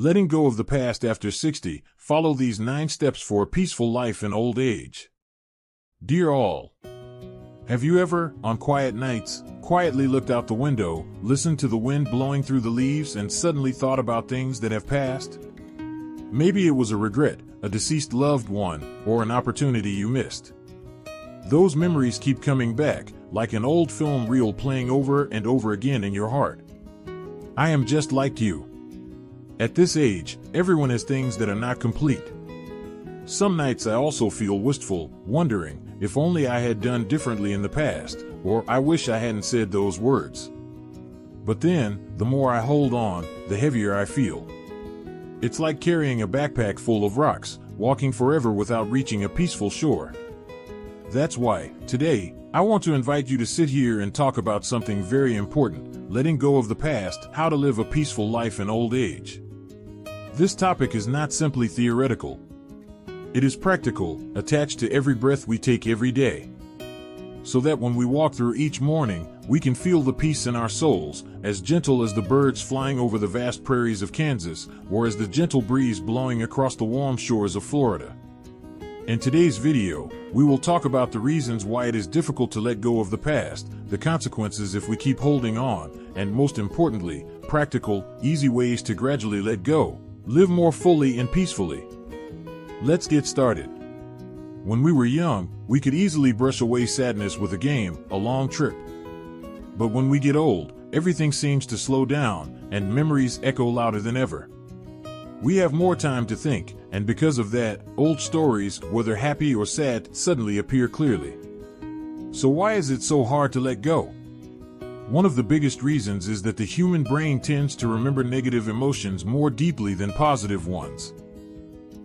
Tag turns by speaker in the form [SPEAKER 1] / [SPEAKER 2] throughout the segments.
[SPEAKER 1] Letting go of the past after 60, follow these 9 steps for a peaceful life in old age. Dear all, have you ever, on quiet nights, quietly looked out the window, listened to the wind blowing through the leaves and suddenly thought about things that have passed? Maybe it was a regret, a deceased loved one, or an opportunity you missed. Those memories keep coming back, like an old film reel playing over and over again in your heart. I am just like you. At this age, everyone has things that are not complete. Some nights I also feel wistful, wondering if only I had done differently in the past, or I wish I hadn't said those words. But then, the more I hold on, the heavier I feel. It's like carrying a backpack full of rocks, walking forever without reaching a peaceful shore. That's why, today, I want to invite you to sit here and talk about something very important: letting go of the past, how to live a peaceful life in old age. This topic is not simply theoretical. It is practical, attached to every breath we take every day. So that when we walk through each morning, we can feel the peace in our souls, as gentle as the birds flying over the vast prairies of Kansas, or as the gentle breeze blowing across the warm shores of Florida. In today's video, we will talk about the reasons why it is difficult to let go of the past, the consequences if we keep holding on, and most importantly, practical, easy ways to gradually let go, live more fully and peacefully. Let's get started. When we were young, we could easily brush away sadness with a game, a long trip. But when we get old, everything seems to slow down, and memories echo louder than ever. We have more time to think, and because of that, old stories, whether happy or sad, suddenly appear clearly. So why is it so hard to let go? One of the biggest reasons is that the human brain tends to remember negative emotions more deeply than positive ones.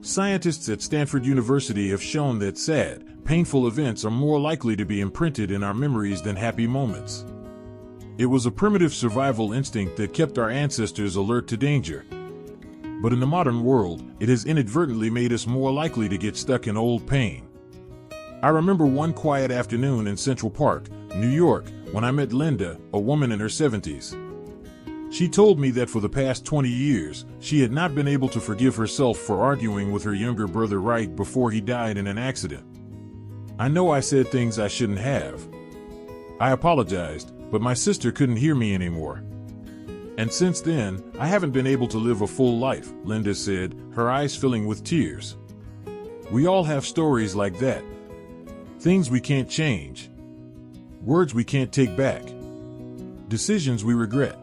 [SPEAKER 1] Scientists at Stanford University have shown that sad, painful events are more likely to be imprinted in our memories than happy moments. It was a primitive survival instinct that kept our ancestors alert to danger. But in the modern world, it has inadvertently made us more likely to get stuck in old pain. I remember one quiet afternoon in Central Park, New York, when I met Linda, a woman in her 70s. She told me that for the past 20 years, she had not been able to forgive herself for arguing with her younger brother right before he died in an accident. I know I said things I shouldn't have. I apologized, but my sister couldn't hear me anymore. And since then, I haven't been able to live a full life, Linda said, her eyes filling with tears. We all have stories like that. Things we can't change. Words we can't take back. Decisions we regret.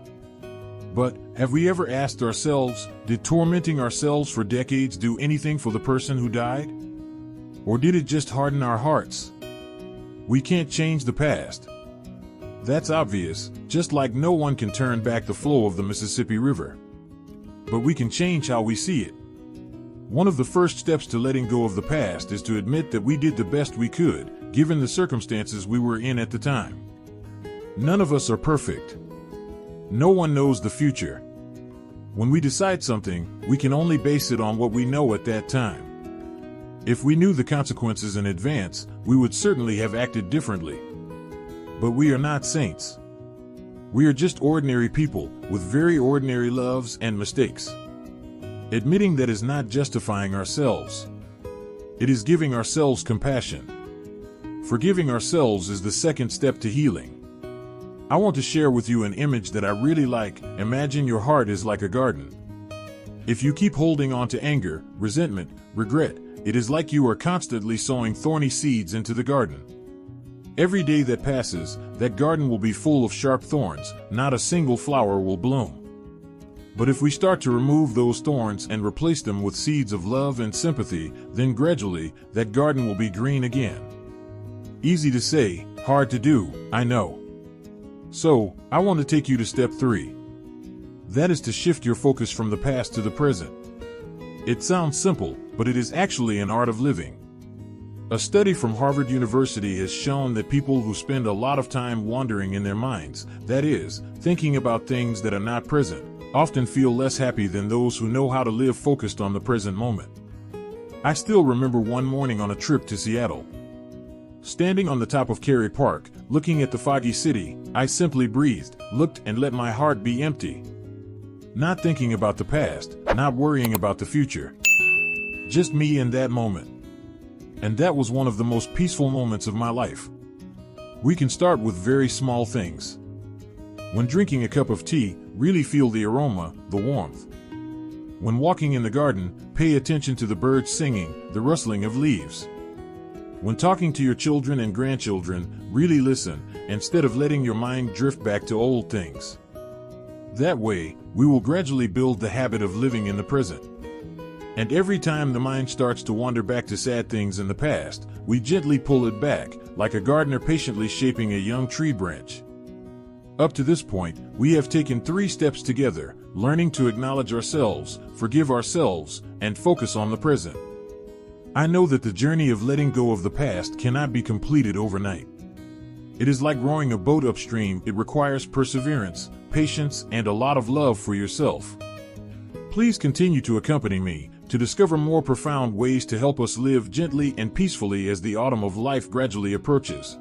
[SPEAKER 1] But, have we ever asked ourselves, did tormenting ourselves for decades do anything for the person who died? Or did it just harden our hearts? We can't change the past. That's obvious, just like no one can turn back the flow of the Mississippi River. But we can change how we see it. One of the first steps to letting go of the past is to admit that we did the best we could, given the circumstances we were in at the time. None of us are perfect. No one knows the future. When we decide something, we can only base it on what we know at that time. If we knew the consequences in advance, we would certainly have acted differently. But we are not saints. We are just ordinary people, with very ordinary loves and mistakes. Admitting that is not justifying ourselves. It is giving ourselves compassion. Forgiving ourselves is the second step to healing. I want to share with you an image that I really like. Imagine your heart is like a garden. If you keep holding on to anger, resentment, regret, it is like you are constantly sowing thorny seeds into the garden. Every day that passes, that garden will be full of sharp thorns, not a single flower will bloom. But if we start to remove those thorns and replace them with seeds of love and sympathy, then gradually, that garden will be green again. Easy to say, hard to do, I know. So, I want to take you to step 3. That is to shift your focus from the past to the present. It sounds simple, but it is actually an art of living. A study from Harvard University has shown that people who spend a lot of time wandering in their minds, that is, thinking about things that are not present, often feel less happy than those who know how to live focused on the present moment. I still remember one morning on a trip to Seattle. Standing on the top of Cary Park, looking at the foggy city, I simply breathed, looked, and let my heart be empty. Not thinking about the past, not worrying about the future. Just me in that moment. And that was one of the most peaceful moments of my life. We can start with very small things. When drinking a cup of tea, really feel the aroma, the warmth. When walking in the garden, pay attention to the birds singing, the rustling of leaves. When talking to your children and grandchildren, really listen, instead of letting your mind drift back to old things. That way, we will gradually build the habit of living in the present. And every time the mind starts to wander back to sad things in the past, we gently pull it back, like a gardener patiently shaping a young tree branch. Up to this point, we have taken 3 steps together, learning to acknowledge ourselves, forgive ourselves, and focus on the present. I know that the journey of letting go of the past cannot be completed overnight. It is like rowing a boat upstream. It requires perseverance, patience, and a lot of love for yourself. Please continue to accompany me to discover more profound ways to help us live gently and peacefully as the autumn of life gradually approaches.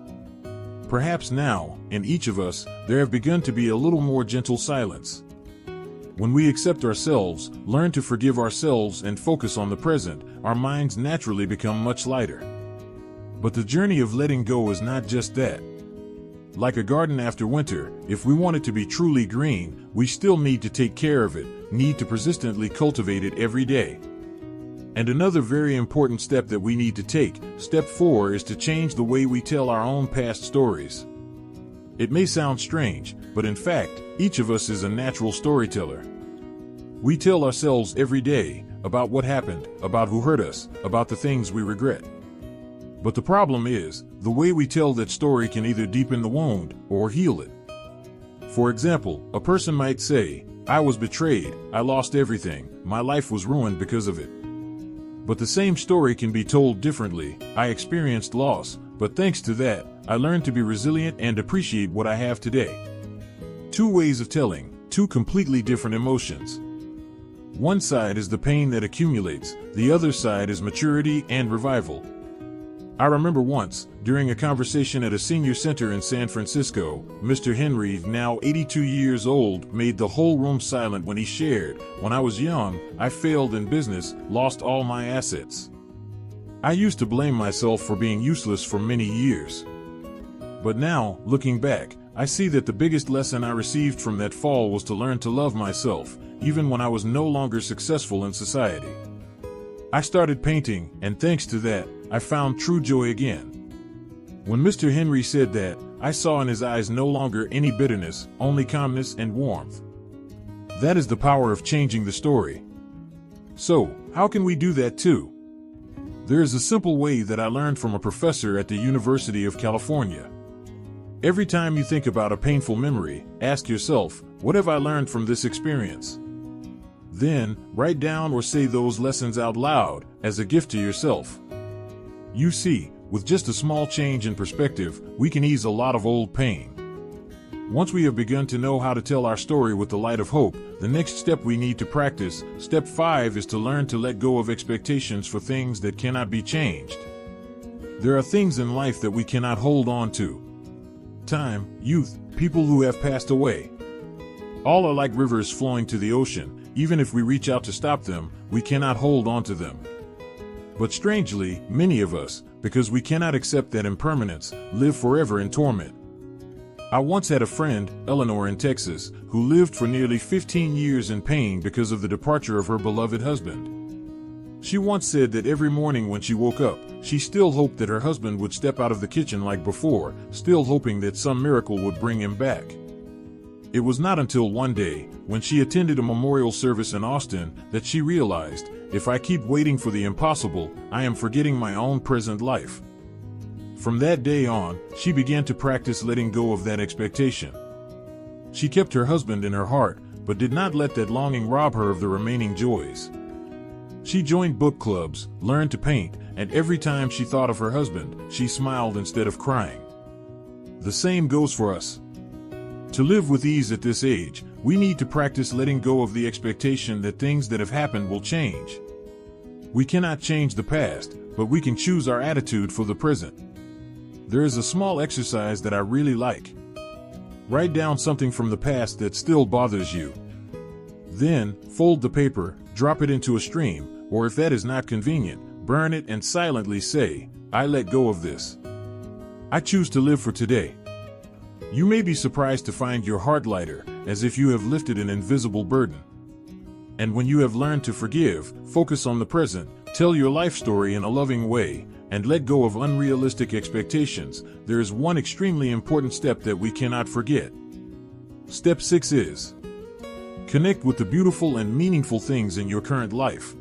[SPEAKER 1] Perhaps now, in each of us, there have begun to be a little more gentle silence. When we accept ourselves, learn to forgive ourselves, and focus on the present, our minds naturally become much lighter. But the journey of letting go is not just that. Like a garden after winter, if we want it to be truly green, we still need to take care of it, need to persistently cultivate it every day. And another very important step that we need to take, step 4, is to change the way we tell our own past stories. It may sound strange, but in fact, each of us is a natural storyteller. We tell ourselves every day about what happened, about who hurt us, about the things we regret. But the problem is, the way we tell that story can either deepen the wound or heal it. For example, a person might say, "I was betrayed, I lost everything, my life was ruined because of it." But the same story can be told differently. "I experienced loss, but thanks to that, I learned to be resilient and appreciate what I have today." 2 ways of telling, 2 completely different emotions. One side is the pain that accumulates, the other side is maturity and revival. I remember once, during a conversation at a senior center in San Francisco, Mr. Henry, now 82 years old, made the whole room silent when he shared, "When I was young, I failed in business, lost all my assets. I used to blame myself for being useless for many years. But now, looking back, I see that the biggest lesson I received from that fall was to learn to love myself, even when I was no longer successful in society. I started painting, and thanks to that, I found true joy again." When Mr. Henry said that, I saw in his eyes no longer any bitterness, only calmness and warmth. That is the power of changing the story. So, how can we do that too? There is a simple way that I learned from a professor at the University of California. Every time you think about a painful memory, ask yourself, "What have I learned from this experience?" Then, write down or say those lessons out loud, as a gift to yourself. You see, with just a small change in perspective, we can ease a lot of old pain. Once we have begun to know how to tell our story with the light of hope, the next step we need to practice, step 5, is to learn to let go of expectations for things that cannot be changed. There are things in life that we cannot hold on to. Time, youth, people who have passed away. All are like rivers flowing to the ocean. Even if we reach out to stop them, we cannot hold on to them. But strangely, many of us, because we cannot accept that impermanence, live forever in torment. I once had a friend, Eleanor in Texas, who lived for nearly 15 years in pain because of the departure of her beloved husband. She once said that every morning when she woke up, she still hoped that her husband would step out of the kitchen like before, still hoping that some miracle would bring him back. It was not until one day, when she attended a memorial service in Austin, that she realized, if I keep waiting for the impossible, I am forgetting my own present life. From that day on, she began to practice letting go of that expectation. She kept her husband in her heart, but did not let that longing rob her of the remaining joys. She joined book clubs, learned to paint, and every time she thought of her husband, she smiled instead of crying. The same goes for us. To live with ease at this age, we need to practice letting go of the expectation that things that have happened will change. We cannot change the past, but we can choose our attitude for the present. There is a small exercise that I really like. Write down something from the past that still bothers you. Then, fold the paper, drop it into a stream, or if that is not convenient, burn it and silently say, "I let go of this. I choose to live for today." You may be surprised to find your heart lighter, as if you have lifted an invisible burden. And when you have learned to forgive, focus on the present, tell your life story in a loving way, and let go of unrealistic expectations, there is one extremely important step that we cannot forget. Step 6 is: connect with the beautiful and meaningful things in your current life.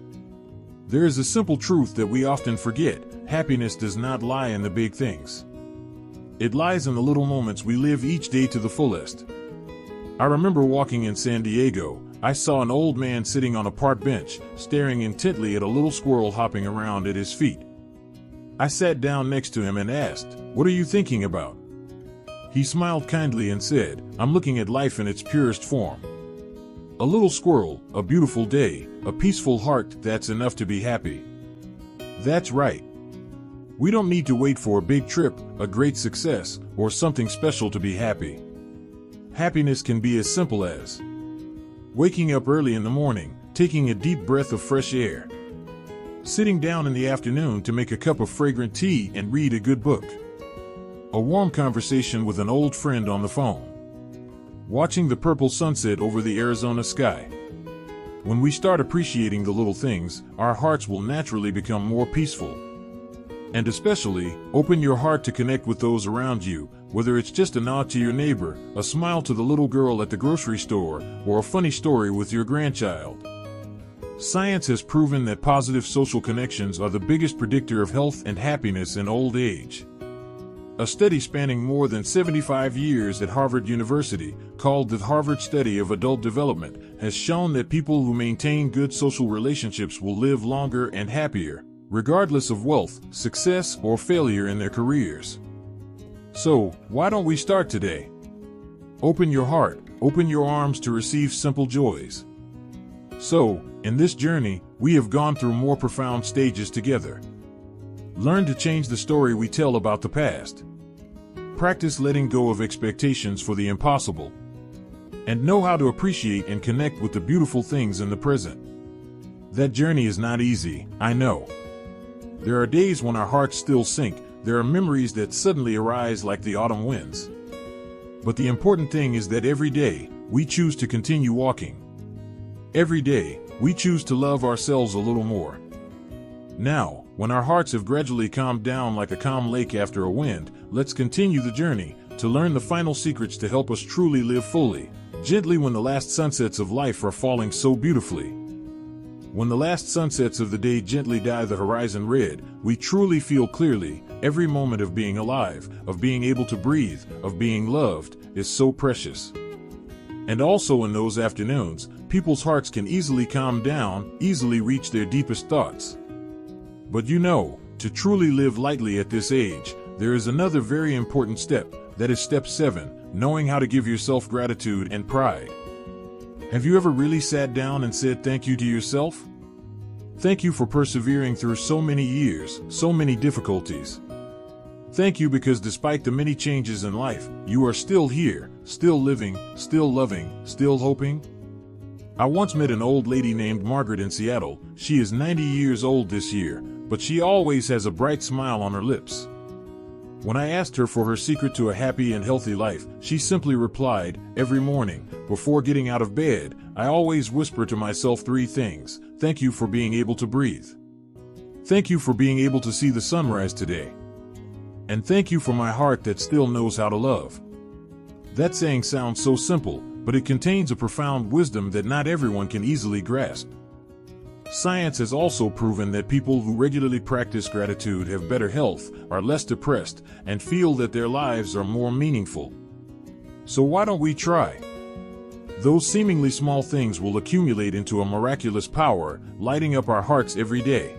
[SPEAKER 1] There is a simple truth that we often forget: happiness does not lie in the big things. It lies in the little moments we live each day to the fullest. I remember walking in San Diego. I saw an old man sitting on a park bench, staring intently at a little squirrel hopping around at his feet. I sat down next to him and asked, "What are you thinking about?" He smiled kindly and said, "I'm looking at life in its purest form. A little squirrel, a beautiful day, a peaceful heart, that's enough to be happy." That's right. We don't need to wait for a big trip, a great success, or something special to be happy. Happiness can be as simple as waking up early in the morning, taking a deep breath of fresh air, sitting down in the afternoon to make a cup of fragrant tea and read a good book, a warm conversation with an old friend on the phone, watching the purple sunset over the Arizona sky. When we start appreciating the little things, our hearts will naturally become more peaceful. And especially, open your heart to connect with those around you, whether it's just a nod to your neighbor, a smile to the little girl at the grocery store, or a funny story with your grandchild. Science has proven that positive social connections are the biggest predictor of health and happiness in old age. A study spanning more than 75 years at Harvard University, called the Harvard Study of Adult Development, has shown that people who maintain good social relationships will live longer and happier, regardless of wealth, success, or failure in their careers. So, why don't we start today? Open your heart, open your arms to receive simple joys. So, in this journey, we have gone through more profound stages together. Learn to change the story we tell about the past. Practice letting go of expectations for the impossible. And know how to appreciate and connect with the beautiful things in the present. That journey is not easy, I know. There are days when our hearts still sink. There are memories that suddenly arise like the autumn winds. But the important thing is that every day, we choose to continue walking. Every day, we choose to love ourselves a little more. Now, when our hearts have gradually calmed down like a calm lake after a wind, let's continue the journey to learn the final secrets to help us truly live fully, gently when the last sunsets of life are falling so beautifully. When the last sunsets of the day gently dye the horizon red, we truly feel clearly. Every moment of being alive, of being able to breathe, of being loved, is so precious. And also in those afternoons, people's hearts can easily calm down, easily reach their deepest thoughts. But you know, to truly live lightly at this age, there is another very important step. That is step 7, knowing how to give yourself gratitude and pride. Have you ever really sat down and said thank you to yourself? Thank you for persevering through so many years, so many difficulties. Thank you because despite the many changes in life, you are still here, still living, still loving, still hoping. I once met an old lady named Margaret in Seattle. She is 90 years old this year, but she always has a bright smile on her lips. When I asked her for her secret to a happy and healthy life, she simply replied, "Every morning, before getting out of bed, I always whisper to myself 3 things. Thank you for being able to breathe. Thank you for being able to see the sunrise today. And thank you for my heart that still knows how to love." That saying sounds so simple, but it contains a profound wisdom that not everyone can easily grasp. Science has also proven that people who regularly practice gratitude have better health, are less depressed, and feel that their lives are more meaningful. So why don't we try? Those seemingly small things will accumulate into a miraculous power, lighting up our hearts every day.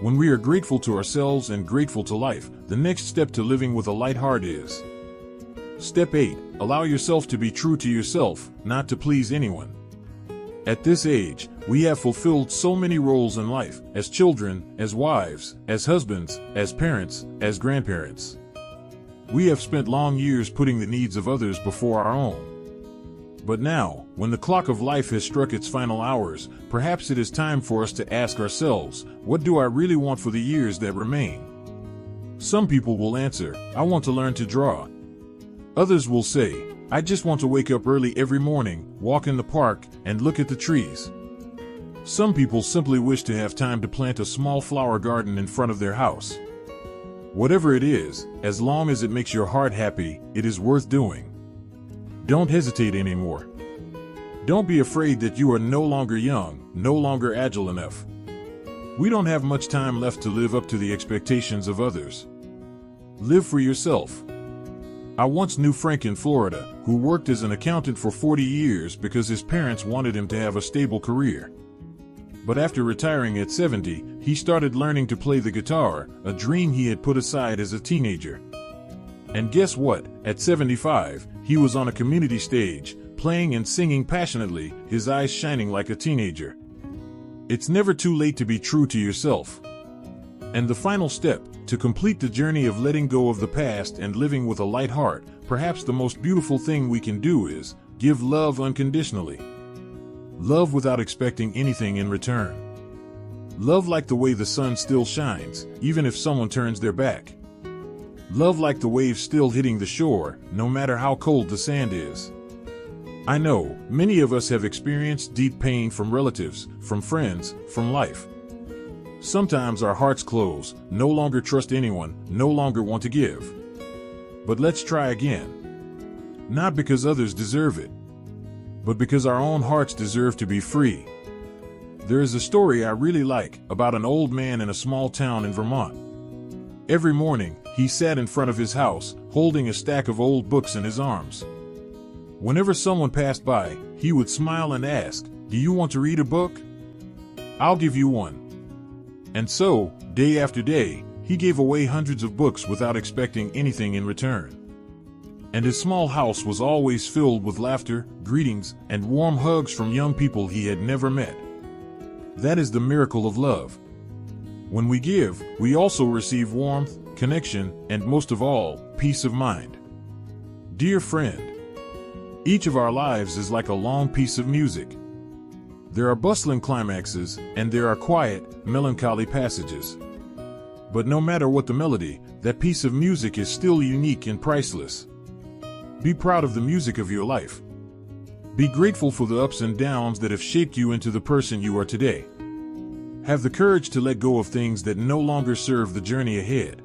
[SPEAKER 1] When we are grateful to ourselves and grateful to life, the next step to living with a light heart is Step 8. Allow yourself to be true to yourself, not to please anyone. At this age, we have fulfilled so many roles in life, as children, as wives, as husbands, as parents, as grandparents. We have spent long years putting the needs of others before our own. But now, when the clock of life has struck its final hours, perhaps it is time for us to ask ourselves, what do I really want for the years that remain? Some people will answer, I want to learn to draw. Others will say, I just want to wake up early every morning, walk in the park, and look at the trees. Some people simply wish to have time to plant a small flower garden in front of their house. Whatever it is, as long as it makes your heart happy, it is worth doing. Don't hesitate anymore. Don't be afraid that you are no longer young, no longer agile enough. We don't have much time left to live up to the expectations of others. Live for yourself. I once knew Frank in Florida, who worked as an accountant for 40 years because his parents wanted him to have a stable career. But after retiring at 70, he started learning to play the guitar, a dream he had put aside as a teenager. And guess what? At 75, he was on a community stage, playing and singing passionately, his eyes shining like a teenager. It's never too late to be true to yourself. And the final step, to complete the journey of letting go of the past and living with a light heart, perhaps the most beautiful thing we can do is give love unconditionally. Love without expecting anything in return. Love like the way the sun still shines, even if someone turns their back. Love like the waves still hitting the shore, no matter how cold the sand is. I know, many of us have experienced deep pain from relatives, from friends, from life. Sometimes our hearts close, no longer trust anyone, no longer want to give. But let's try again. Not because others deserve it, but because our own hearts deserve to be free. There is a story I really like about an old man in a small town in Vermont. Every morning, he sat in front of his house, holding a stack of old books in his arms. Whenever someone passed by, he would smile and ask, "Do you want to read a book? I'll give you one." And so, day after day, he gave away hundreds of books without expecting anything in return. And his small house was always filled with laughter, greetings, and warm hugs from young people he had never met. That is the miracle of love. When we give, we also receive warmth, connection, and most of all, peace of mind. Dear friend, each of our lives is like a long piece of music. There are bustling climaxes, and there are quiet, melancholy passages. But no matter what the melody, that piece of music is still unique and priceless. Be proud of the music of your life. Be grateful for the ups and downs that have shaped you into the person you are today. Have the courage to let go of things that no longer serve the journey ahead.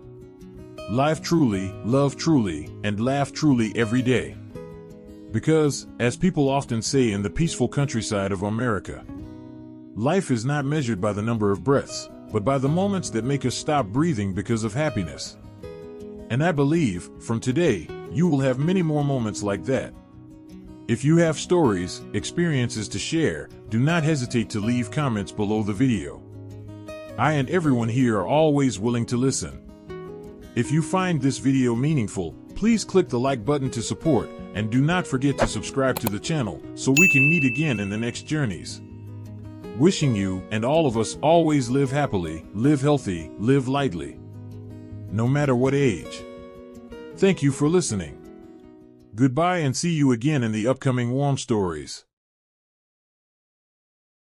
[SPEAKER 1] Live truly, love truly, and laugh truly every day. Because, as people often say in the peaceful countryside of America, life is not measured by the number of breaths, but by the moments that make us stop breathing because of happiness. And I believe, from today, you will have many more moments like that. If you have stories, experiences to share, do not hesitate to leave comments below the video. I and everyone here are always willing to listen. If you find this video meaningful, please click the like button to support, and do not forget to subscribe to the channel so we can meet again in the next journeys. Wishing you and all of us always live happily, live healthy, live lightly. No matter what age. Thank you for listening. Goodbye and see you again in the upcoming warm stories.